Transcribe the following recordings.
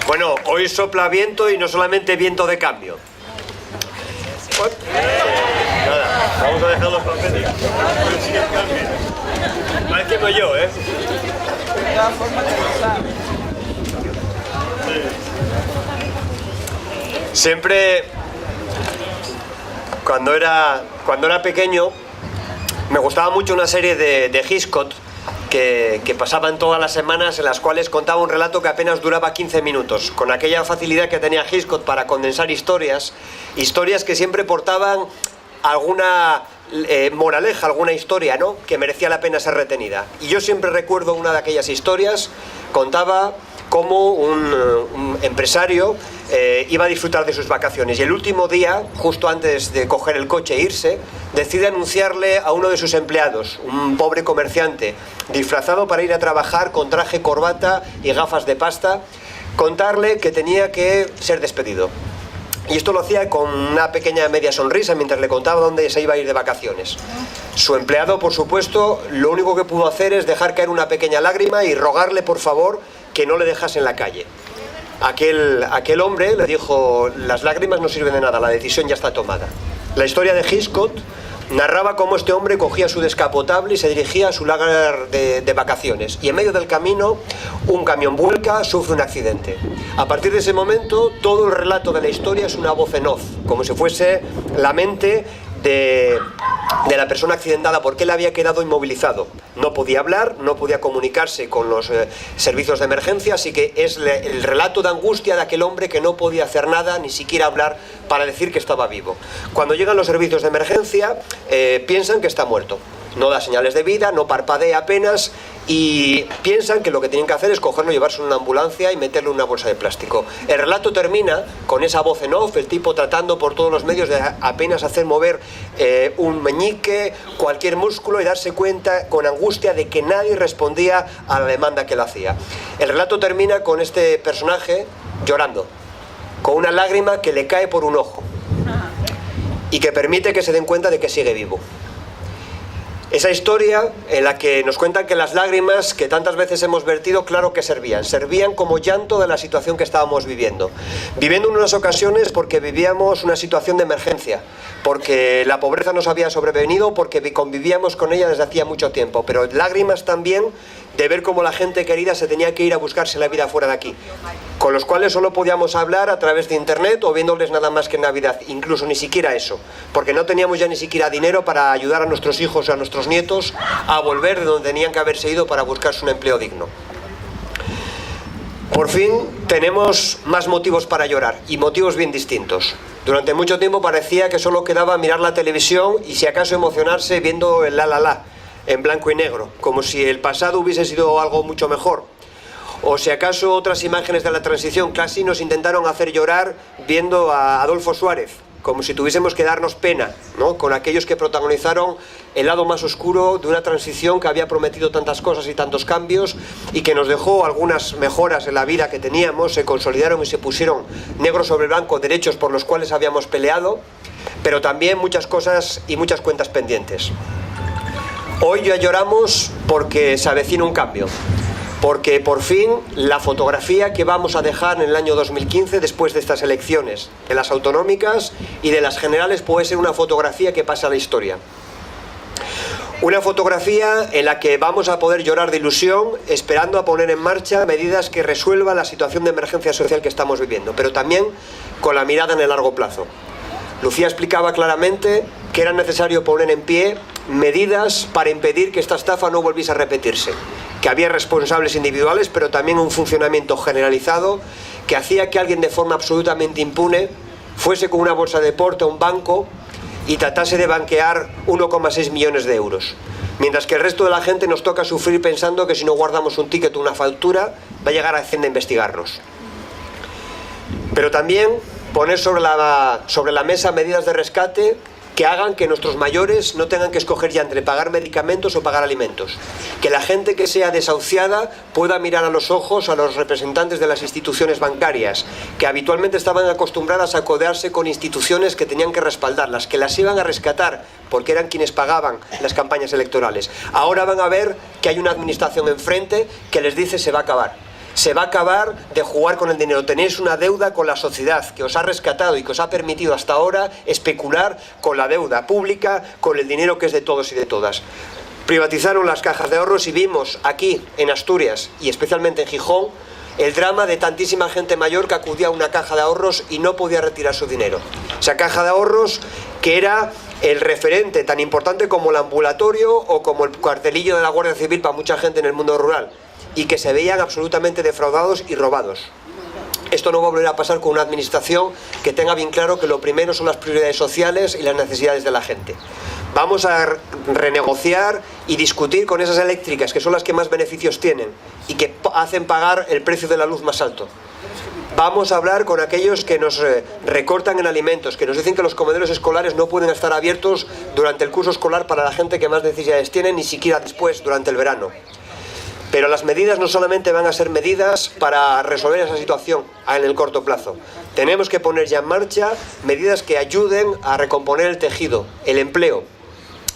Bueno, hoy sopla viento y no solamente viento de cambio. Nada, vamos a dejar los papeles. Parece que no yo, ¿eh? Siempre, cuando era pequeño, me gustaba mucho una serie de Hitchcock que pasaban todas las semanas, en las cuales contaba un relato que apenas duraba 15 minutos, con aquella facilidad que tenía Hitchcock para condensar historias que siempre portaban alguna moraleja, alguna historia, ¿no?, que merecía la pena ser retenida. Y yo siempre recuerdo una de aquellas historias. Contaba cómo un empresario iba a disfrutar de sus vacaciones, y el último día, justo antes de coger el coche e irse, decide anunciarle a uno de sus empleados, un pobre comerciante disfrazado para ir a trabajar con traje, corbata y gafas de pasta, contarle que tenía que ser despedido. Y esto lo hacía con una pequeña media sonrisa mientras le contaba dónde se iba a ir de vacaciones. Su empleado, por supuesto, lo único que pudo hacer es dejar caer una pequeña lágrima y rogarle, por favor, que no le dejase en la calle. Aquel hombre le dijo: las lágrimas no sirven de nada, la decisión ya está tomada. La historia de Hitchcock narraba cómo este hombre cogía su descapotable y se dirigía a su lagar de vacaciones, y en medio del camino un camión vuelca, sufre un accidente. A partir de ese momento, todo el relato de la historia es una voz en off, como si fuese la mente de la persona accidentada, porque él había quedado inmovilizado. No podía hablar, no podía comunicarse con los servicios de emergencia, así que es el relato de angustia de aquel hombre que no podía hacer nada, ni siquiera hablar, para decir que estaba vivo. Cuando llegan los servicios de emergencia, piensan que está muerto. No da señales de vida, no parpadea apenas, y piensan que lo que tienen que hacer es cogerlo, llevarse en una ambulancia y meterlo en una bolsa de plástico. El relato termina con esa voz en off, el tipo tratando por todos los medios de apenas hacer mover un meñique, cualquier músculo, y darse cuenta con angustia de que nadie respondía a la demanda que él hacía. El relato termina con este personaje llorando, con una lágrima que le cae por un ojo y que permite que se den cuenta de que sigue vivo. Esa historia en la que nos cuentan que las lágrimas que tantas veces hemos vertido, claro que servían como llanto de la situación que estábamos viviendo en unas ocasiones porque vivíamos una situación de emergencia, porque la pobreza nos había sobrevenido, porque convivíamos con ella desde hacía mucho tiempo, pero lágrimas también de ver cómo la gente querida se tenía que ir a buscarse la vida fuera de aquí, con los cuales solo podíamos hablar a través de internet o viéndoles nada más que en Navidad, incluso ni siquiera eso, porque no teníamos ya ni siquiera dinero para ayudar a nuestros hijos o a nuestros nietos a volver de donde tenían que haberse ido para buscarse un empleo digno. Por fin tenemos más motivos para llorar, y motivos bien distintos. Durante mucho tiempo parecía que solo quedaba mirar la televisión y si acaso emocionarse viendo el La La La en blanco y negro, como si el pasado hubiese sido algo mucho mejor. O si acaso otras imágenes de la transición casi nos intentaron hacer llorar viendo a Adolfo Suárez, como si tuviésemos que darnos pena, ¿no?, con aquellos que protagonizaron el lado más oscuro de una transición que había prometido tantas cosas y tantos cambios, y que nos dejó algunas mejoras en la vida que teníamos, se consolidaron y se pusieron negro sobre blanco derechos por los cuales habíamos peleado, pero también muchas cosas y muchas cuentas pendientes. Hoy ya lloramos porque se avecina un cambio, porque por fin la fotografía que vamos a dejar en el año 2015 después de estas elecciones, de las autonómicas y de las generales, puede ser una fotografía que pasa a la historia. Una fotografía en la que vamos a poder llorar de ilusión, esperando a poner en marcha medidas que resuelvan la situación de emergencia social que estamos viviendo, pero también con la mirada en el largo plazo. Lucía explicaba claramente que era necesario poner en pie medidas para impedir que esta estafa no volviese a repetirse, que había responsables individuales, pero también un funcionamiento generalizado que hacía que alguien de forma absolutamente impune fuese con una bolsa de deporte a un banco y tratase de banquear 1,6 millones de euros, mientras que el resto de la gente nos toca sufrir pensando que si no guardamos un ticket o una factura va a llegar a Hacienda a investigarnos. Pero también poner sobre la mesa medidas de rescate que hagan que nuestros mayores no tengan que escoger ya entre pagar medicamentos o pagar alimentos. Que la gente que sea desahuciada pueda mirar a los ojos a los representantes de las instituciones bancarias, que habitualmente estaban acostumbradas a codearse con instituciones que tenían que respaldarlas, que las iban a rescatar porque eran quienes pagaban las campañas electorales. Ahora van a ver que hay una administración enfrente que les dice se va a acabar. Se va a acabar de jugar con el dinero. Tenéis una deuda con la sociedad que os ha rescatado y que os ha permitido hasta ahora especular con la deuda pública, con el dinero que es de todos y de todas. Privatizaron las cajas de ahorros y vimos aquí en Asturias y especialmente en Gijón el drama de tantísima gente mayor que acudía a una caja de ahorros y no podía retirar su dinero. Esa caja de ahorros que era el referente tan importante como el ambulatorio o como el cuartelillo de la Guardia Civil para mucha gente en el mundo rural, y que se veían absolutamente defraudados y robados. Esto no va a volver a pasar con una administración que tenga bien claro que lo primero son las prioridades sociales y las necesidades de la gente. Vamos a renegociar y discutir con esas eléctricas, que son las que más beneficios tienen y que hacen pagar el precio de la luz más alto. Vamos a hablar con aquellos que nos recortan en alimentos, que nos dicen que los comedores escolares no pueden estar abiertos durante el curso escolar para la gente que más necesidades tiene, ni siquiera después, durante el verano. Pero las medidas no solamente van a ser medidas para resolver esa situación en el corto plazo. Tenemos que poner ya en marcha medidas que ayuden a recomponer el tejido, el empleo.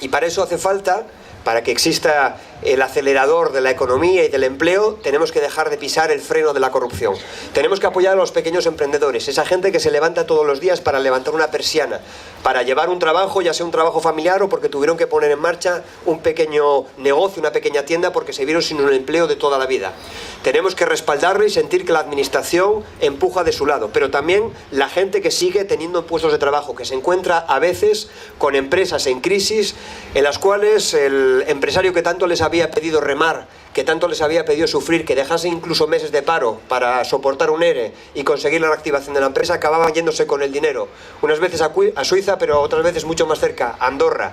Y para eso hace falta, para que exista el acelerador de la economía y del empleo, tenemos que dejar de pisar el freno de la corrupción. Tenemos que apoyar a los pequeños emprendedores, esa gente que se levanta todos los días para levantar una persiana, para llevar un trabajo, ya sea un trabajo familiar o porque tuvieron que poner en marcha un pequeño negocio, una pequeña tienda, porque se vieron sin un empleo de toda la vida. Tenemos que respaldarle y sentir que la administración empuja de su lado, pero también la gente que sigue teniendo puestos de trabajo, que se encuentra a veces con empresas en crisis, en las cuales el empresario que tanto les había pedido remar, que tanto les había pedido sufrir, que dejase incluso meses de paro para soportar un ERE y conseguir la reactivación de la empresa, acababan yéndose con el dinero, unas veces a Suiza, pero otras veces mucho más cerca, a Andorra.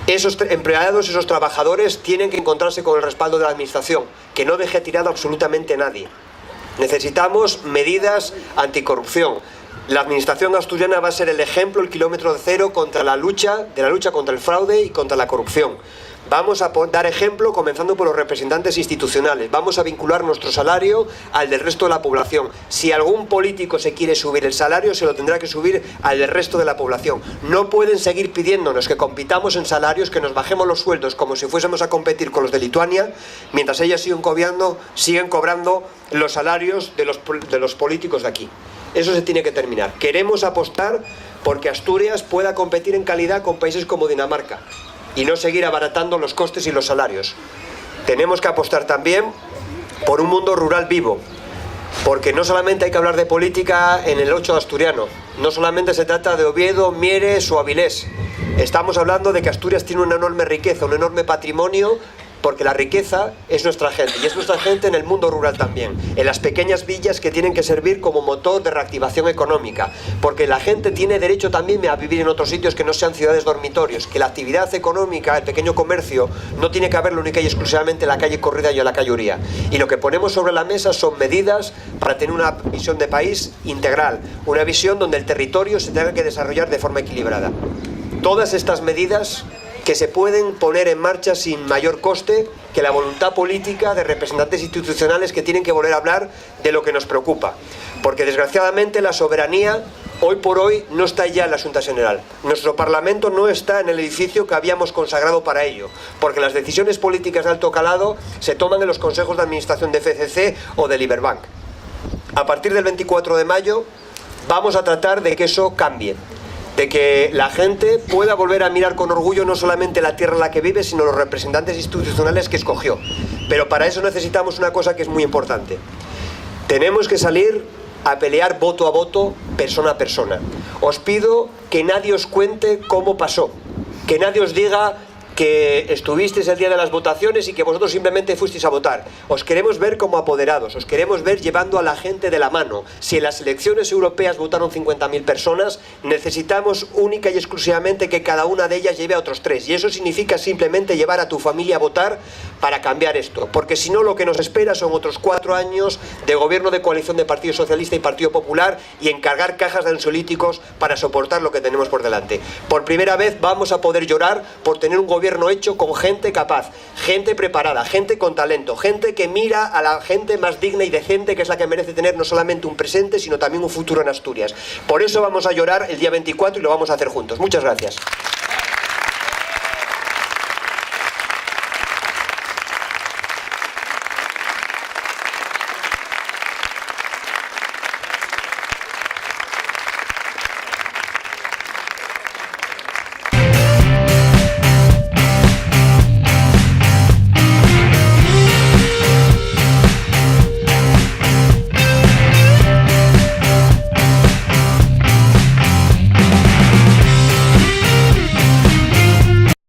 Esos empleados, esos trabajadores tienen que encontrarse con el respaldo de la administración, que no deje tirado absolutamente a nadie. Necesitamos medidas anticorrupción. La administración asturiana va a ser el ejemplo, el kilómetro cero contra la lucha contra el fraude y contra la corrupción. Vamos a dar ejemplo comenzando por los representantes institucionales. Vamos a vincular nuestro salario al del resto de la población. Si algún político se quiere subir el salario, se lo tendrá que subir al del resto de la población. No pueden seguir pidiéndonos que compitamos en salarios, que nos bajemos los sueldos como si fuésemos a competir con los de Lituania, mientras ellas siguen cobrando los salarios de los políticos de aquí. Eso se tiene que terminar. Queremos apostar porque Asturias pueda competir en calidad con países como Dinamarca y no seguir abaratando los costes y los salarios. Tenemos que apostar también por un mundo rural vivo, porque no solamente hay que hablar de política en el 8 asturiano, no solamente se trata de Oviedo, Mieres o Avilés. Estamos hablando de que Asturias tiene una enorme riqueza, un enorme patrimonio, porque la riqueza es nuestra gente, y es nuestra gente en el mundo rural también, en las pequeñas villas que tienen que servir como motor de reactivación económica, porque la gente tiene derecho también a vivir en otros sitios que no sean ciudades dormitorios, que la actividad económica, el pequeño comercio, no tiene que haberlo única y exclusivamente en la calle Corrida y en la calle Uría. Y lo que ponemos sobre la mesa son medidas para tener una visión de país integral, una visión donde el territorio se tenga que desarrollar de forma equilibrada. Todas estas medidas que se pueden poner en marcha sin mayor coste que la voluntad política de representantes institucionales que tienen que volver a hablar de lo que nos preocupa. Porque desgraciadamente la soberanía hoy por hoy no está ya en la Xunta General. Nuestro Parlamento no está en el edificio que habíamos consagrado para ello, porque las decisiones políticas de alto calado se toman en los consejos de administración de FCC o de Liberbank. A partir del 24 de mayo vamos a tratar de que eso cambie, de que la gente pueda volver a mirar con orgullo no solamente la tierra en la que vive, sino los representantes institucionales que escogió. Pero para eso necesitamos una cosa que es muy importante. Tenemos que salir a pelear voto a voto, persona a persona. Os pido que nadie os cuente cómo pasó, que nadie os diga que estuvisteis el día de las votaciones y que vosotros simplemente fuisteis a votar. Os queremos ver como apoderados, os queremos ver llevando a la gente de la mano. Si en las elecciones europeas votaron 50.000 personas, necesitamos única y exclusivamente que cada una de ellas lleve a otros 3. Y eso significa simplemente llevar a tu familia a votar para cambiar esto. Porque si no, lo que nos espera son otros 4 años de gobierno de coalición de Partido Socialista y Partido Popular y encargar cajas de ansiolíticos para soportar lo que tenemos por delante. Por primera vez vamos a poder llorar por tener un gobierno hecho con gente capaz, gente preparada, gente con talento, gente que mira a la gente más digna y decente, que es la que merece tener no solamente un presente, sino también un futuro en Asturias. Por eso vamos a llorar el día 24 y lo vamos a hacer juntos. Muchas gracias.